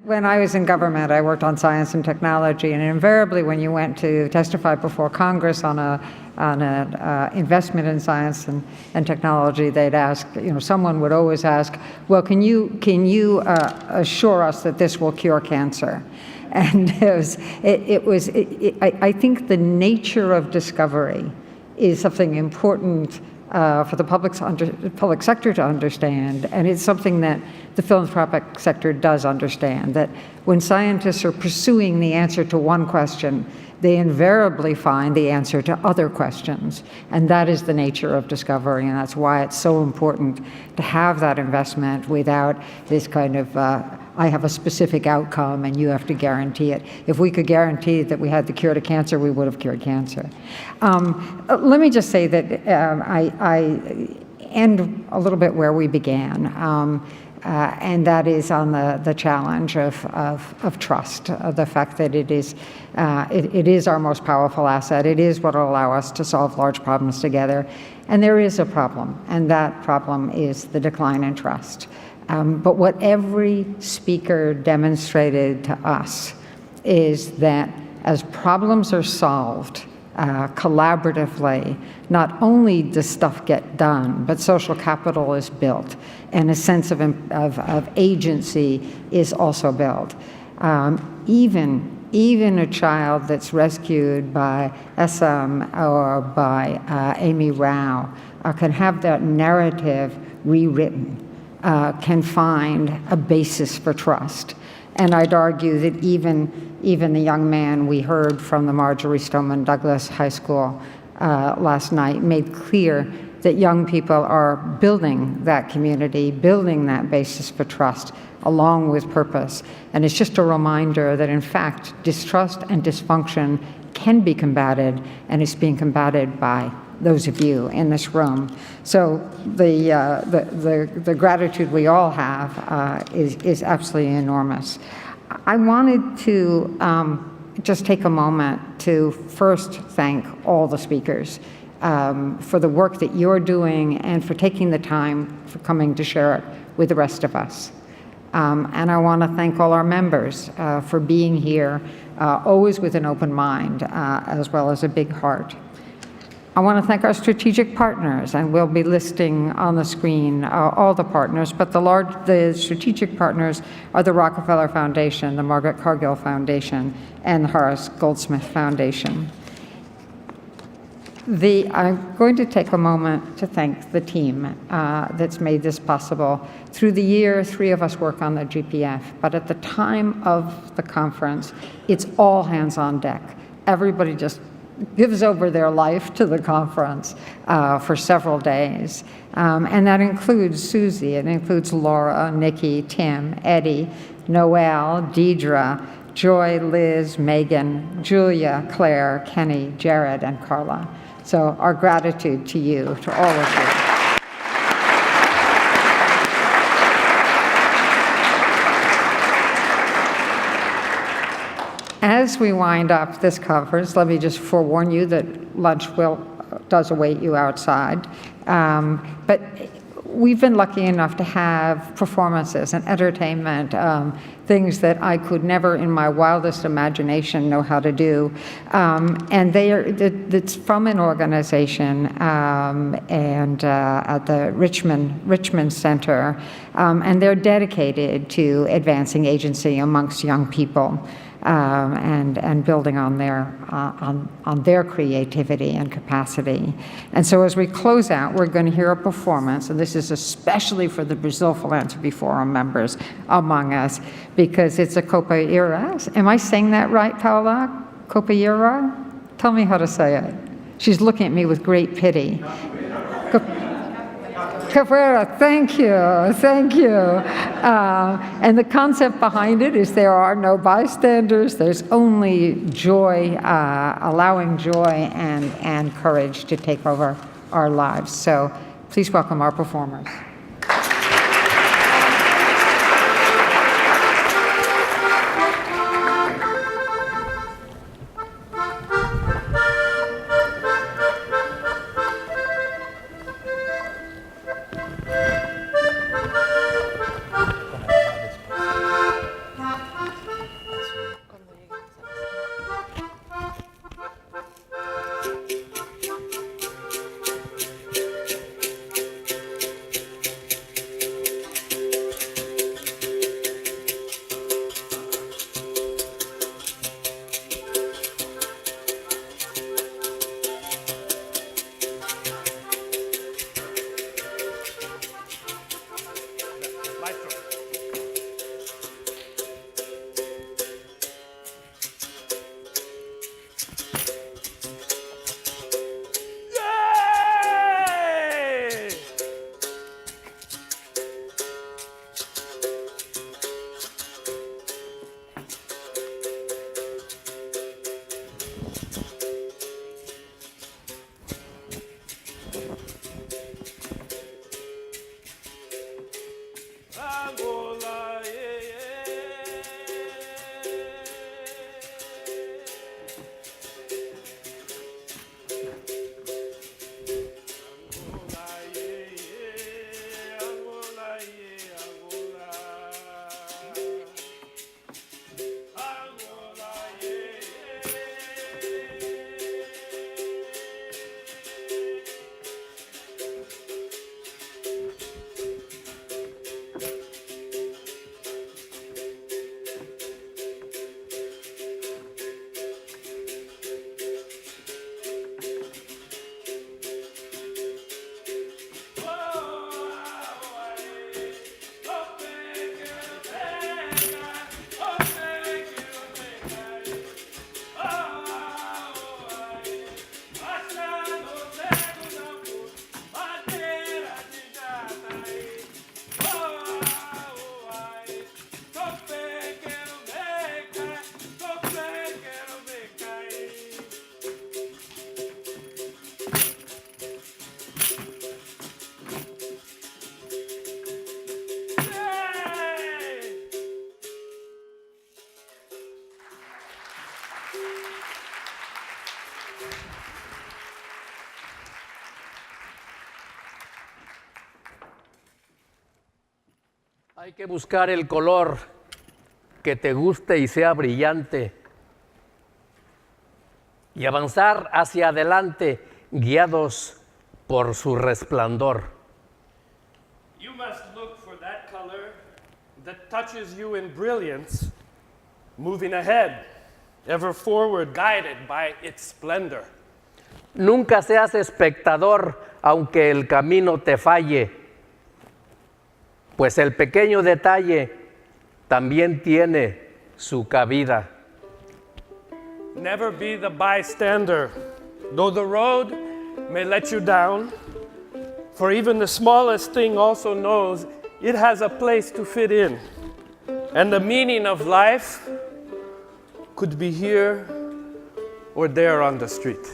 When I was in government, I worked on science and technology, and invariably when you went to testify before Congress on an investment in science and technology, they'd ask, someone would always ask, well, can you assure us that this will cure cancer? And I think the nature of discovery is something important for the public sector to understand, and it's something that the philanthropic sector does understand, that when scientists are pursuing the answer to one question, they invariably find the answer to other questions, and that is the nature of discovery, and that's why it's so important to have that investment without this kind of I have a specific outcome and you have to guarantee it. If we could guarantee that we had the cure to cancer, we would have cured cancer. Let me just say that I end a little bit where we began, and that is on the challenge of trust, the fact that it is our most powerful asset. It is what will allow us to solve large problems together. And there is a problem, and that problem is the decline in trust. But what every speaker demonstrated to us is that as problems are solved collaboratively, not only does stuff get done, but social capital is built, and a sense of agency is also built. Even a child that's rescued by SM or by Amy Rao can have that narrative rewritten. Can find a basis for trust. And I'd argue that even the young man we heard from the Marjorie Stoneman Douglas High School last night made clear that young people are building that community, building that basis for trust, along with purpose. And it's just a reminder that, in fact, distrust and dysfunction can be combated, and it's being combated by those of you in this room. So the gratitude we all have is absolutely enormous. I wanted to just take a moment to first thank all the speakers for the work that you're doing and for taking the time for coming to share it with the rest of us. And I want to thank all our members for being here, always with an open mind, as well as a big heart. I want to thank our strategic partners, and we'll be listing on the screen all the partners, but the strategic partners are the Rockefeller Foundation, the Margaret Cargill Foundation, and the Horace Goldsmith Foundation. I'm going to take a moment to thank the team that's made this possible. Through the year, 3 of us work on the GPF, but at the time of the conference, it's all hands on deck. Everybody just gives over their life to the conference for several days. And that includes Susie, it includes Laura, Nikki, Tim, Eddie, Noelle, Deidre, Joy, Liz, Megan, Julia, Claire, Kenny, Jared, and Carla. So our gratitude to you, to all of you. As we wind up this conference, let me just forewarn you that lunch does await you outside. But we've been lucky enough to have performances and entertainment, things that I could never in my wildest imagination know how to do. And it's from an organization and at the Richmond Center, and they're dedicated to advancing agency amongst young people. And building on their creativity and capacity. And so as we close out, we're going to hear a performance, and this is especially for the Brazil Philanthropy Forum members among us, because it's a capoeira. Am I saying that right, Paula? Capoeira? Tell me how to say it. She's looking at me with great pity. Capoeira, thank you. And the concept behind it is there are no bystanders, there's only joy, allowing joy and courage to take over our lives. So please welcome our performers. Hay que buscar el color que te guste y sea brillante y avanzar hacia adelante guiados por su resplandor. You must look for that color that touches you in brilliance, moving ahead, ever forward, guided by its splendor. Nunca seas espectador aunque el camino te falle, pues el pequeño detalle también tiene su cabida. Never be the bystander, though the road may let you down, for even the smallest thing also knows it has a place to fit in. And the meaning of life could be here or there on the street.